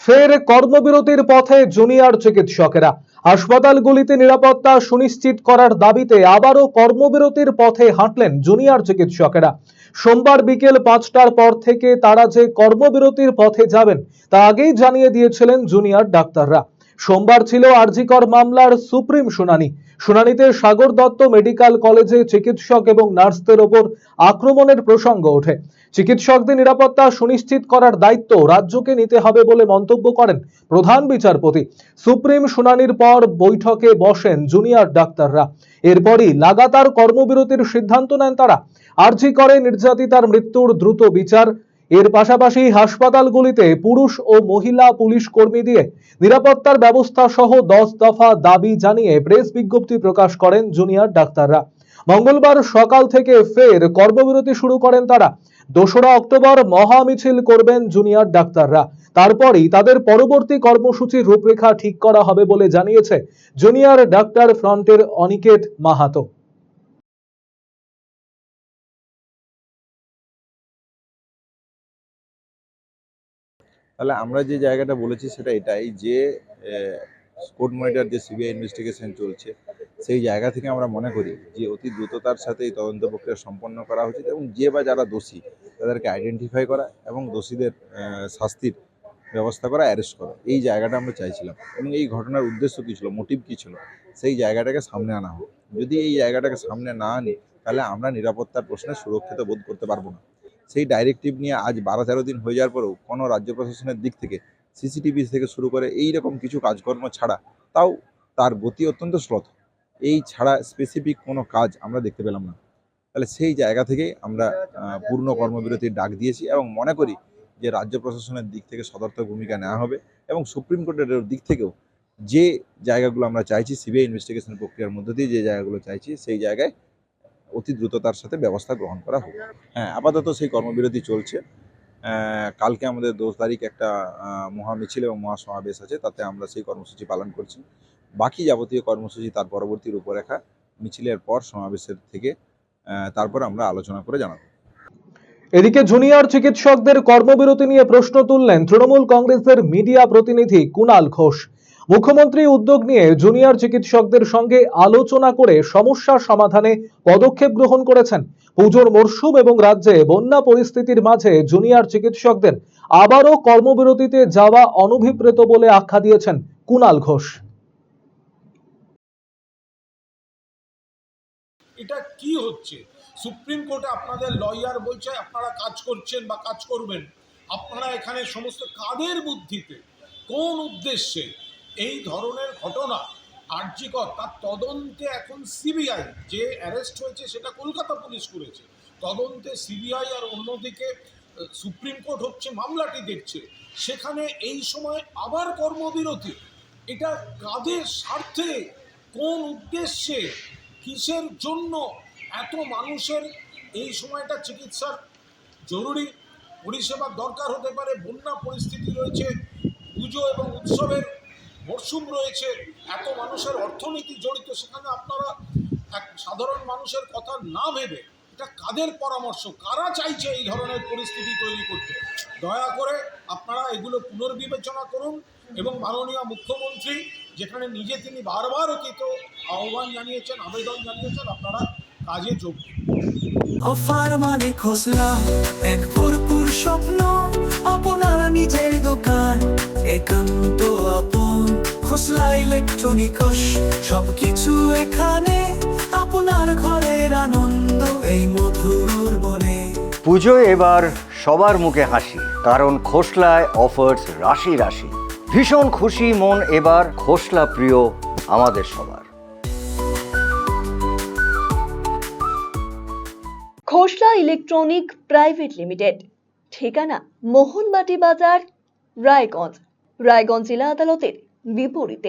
ফের কর্মবিরতির পথে জুনিয়র চিকিৎসকেরা। হাসপাতালগুলিতে নিরাপত্তা সুনিশ্চিত করার দাবিতে আবারও কর্মবিরতির পথে হাঁটলেন জুনিয়র চিকিৎসকেরা। সোমবার বিকেল 5টার পর থেকে তারা যে কর্মবিরতির পথে যাবেন তা আগেই জানিয়ে দিয়েছিলেন জুনিয়র ডাক্তাররা। সোমবার ছিল আরজিকর মামলার সুপ্রিম শুনানি। শুনানিতে সাগর দত্ত মেডিকেল কলেজে চিকিৎসক এবং নার্সদের ওপর আক্রমণের প্রসঙ্গ ওঠে। চিকিৎসকদের নিরাপত্তা সুনিশ্চিত করার দায়িত্ব রাজ্যকে নিতে হবে বলে মন্তব্য করেন প্রধান বিচারপতি। সুপ্রিম শুনানির পর বৈঠকে বসেন জুনিয়র ডাক্তাররা। এরপরই লাগাতার কর্মবিরতির সিদ্ধান্ত নেন তারা। আরজি করে নির্যাতিতার মৃত্যুর দ্রুত বিচার, এর পাশাপাশি হাসপাতালগুলিতে পুরুষ ও মহিলা পুলিশ কর্মী দিয়ে নিরাপত্তার ব্যবস্থা সহ 10 দফা দাবি জানিয়ে প্রেস বিজ্ঞপ্তি প্রকাশ করেন জুনিয়র ডাক্তাররা। মঙ্গলবার সকাল থেকে ফের কর্মবিরতি শুরু করেন তারা। 2রা অক্টোবর মহা মিছিল করবেন জুনিয়র ডাক্তাররা। তারপরই তাদের পরবর্তী কর্মসূচির রূপরেখা ঠিক করা হবে বলে জানিয়েছে জুনিয়র ডাক্তার ফ্রন্টের অনিকেত মাহাতো। তাহলে আমরা যে জায়গাটা বলেছি সেটা এটাই যে কোর্ট মনিটর যে সিবিআই ইনভেস্টিগেশন চলছে সেই জায়গা থেকে আমরা মনে করি যে অতি দ্রুততার সাথে এই তদন্ত প্রক্রিয়া সম্পন্ন করা উচিত এবং যে বা যারা দোষী তাদেরকে আইডেন্টিফাই করা এবং দোষীদের শাস্তির ব্যবস্থা করা, অ্যারেস্ট করা, এই জায়গাটা আমরা চাইছিলাম। এবং এই ঘটনার উদ্দেশ্য কী ছিল, মোটিভ কী ছিল, সেই জায়গাটাকে সামনে আনা হোক। যদি এই জায়গাটাকে সামনে না আনি তাহলে আমরা নিরাপত্তার প্রশ্নে সুরক্ষিত বোধ করতে পারবো না। সেই ডাইরেক্টিভ নিয়ে আজ 12-13 দিন হয়ে যাওয়ার পরেও কোনো রাজ্য প্রশাসনের দিক থেকে সিসিটিভি থেকে শুরু করে এই রকম কিছু কাজকর্ম ছাড়া, তাও তার গতি অত্যন্ত শ্লথ, এই ছাড়া স্পেসিফিক কোনো কাজ আমরা দেখতে পেলাম না। তাহলে সেই জায়গা থেকে আমরা পূর্ণ কর্মবিরতির ডাক দিয়েছি এবং মনে করি যে রাজ্য প্রশাসনের দিক থেকে সদর্থক ভূমিকা নেওয়া হবে এবং সুপ্রিম কোর্টের দিক থেকেও যে জায়গাগুলো আমরা চাইছি সিবিআই ইনভেস্টিগেশন প্রক্রিয়ার মধ্য দিয়ে যে জায়গাগুলো চাইছি সেই জায়গায় অতি দ্রুততার সাথে ব্যবস্থা গ্রহণ করা হোক। হ্যাঁ, আপাতত সেই কর্মবিরতি চলছে। কালকে আমাদের 10 তারিখ একটা মহা মিছিল এবং মহাসমাবেশ আছে, তাতে আমরা সেই কর্মসূচি পালন করছি। বাকি যাবতীয় কর্মসূচি তার পরবর্তী রূপরেখা মিছিলের পর সমাবেশের থেকে তারপর আমরা আলোচনা করে জানাবো। এদিকে জুনিয়র চিকিৎসকদের কর্মবিরতি নিয়ে প্রশ্ন তুললেন তৃণমূল কংগ্রেসের মিডিয়া প্রতিনিধি কুণাল ঘোষ। মুখ্যমন্ত্রী উদ্যোগ নিয়ে জুনিয়র চিকিৎসকদের সঙ্গে আলোচনা করে সমস্যার সমাধানে পদক্ষেপ গ্রহণ করেছেন। পুজোর মরশুম এবং রাজ্যে বন্যা পরিস্থিতির মাঝে জুনিয়র চিকিৎসকদের আবারও কর্মবিরতিতে যাওয়া অনভিপ্রেত বলে আখ্যা দিয়েছেন কুণাল ঘোষ। এটা কি হচ্ছে? সুপ্রিম কোর্টে আপনাদের লয়ার বলছে আপনারা কাজ করছেন বা কাজ করবেন, আপনারা এখানে সমস্ত কাদের বুদ্ধিতে, কোন উদ্দেশ্যে এই ধরনের ঘটনা আরজিকর তার তদন্তে এখন সিবিআই, যে অ্যারেস্ট হয়েছে সেটা কলকাতা পুলিশ করেছে, তদন্তে সিবিআই, আর অন্যদিকে সুপ্রিম কোর্ট হচ্ছে মামলাটি দেখছে, সেখানে এই সময় আবার কর্মবিরতি। এটা কাদের স্বার্থে, কোন উদ্দেশ্যে, কিসের জন্য? এত মানুষের এই সময়টা চিকিৎসার জরুরি পরিষেবার দরকার হতে পারে, বন্যা পরিস্থিতি রয়েছে, পুজো এবং উৎসবের মরশুম রয়েছে, এত মানুষের অর্থনীতি জড়িত, সেখানে আপনারা এক সাধারণ মানুষের কথা না ভেবে এটা কাদের পরামর্শ, কারা চাইছে এই ধরনের পরিস্থিতি তৈরি করতে? দয়া করে আপনারা এগুলো পুনর্বিবেচনা করুন এবং মাননীয় মুখ্যমন্ত্রী যেখানে নিজে তিনি বারবার অতীত আহ্বান জানিয়েছেন, আবেদন জানিয়েছেন, আপনারা কাজে যোগ দিন। অফার মানে খোসলা, এক ভরপুর স্বপ্ন, আপনার নিজের দোকান, একান্ত আপন। খোসলা ইলেকট্রনিক্স, সবকিছু এখানে, আপনার ঘরের আনন্দ এই মধুর বনে। পুজোয় এবার সবার মুখে হাসি, কারণ খোসলায় অফার্স রাশি রাশি। ভীষণ খুশি মন এবার, খোসলা প্রিয় আমাদের সবার। খোসলা ইলেকট্রনিক প্রাইভেট লিমিটেড, ঠিকানা মোহনবাটি বাজার, রায়গঞ্জ, রায়গঞ্জ জেলা আদালতের বিপরীতে।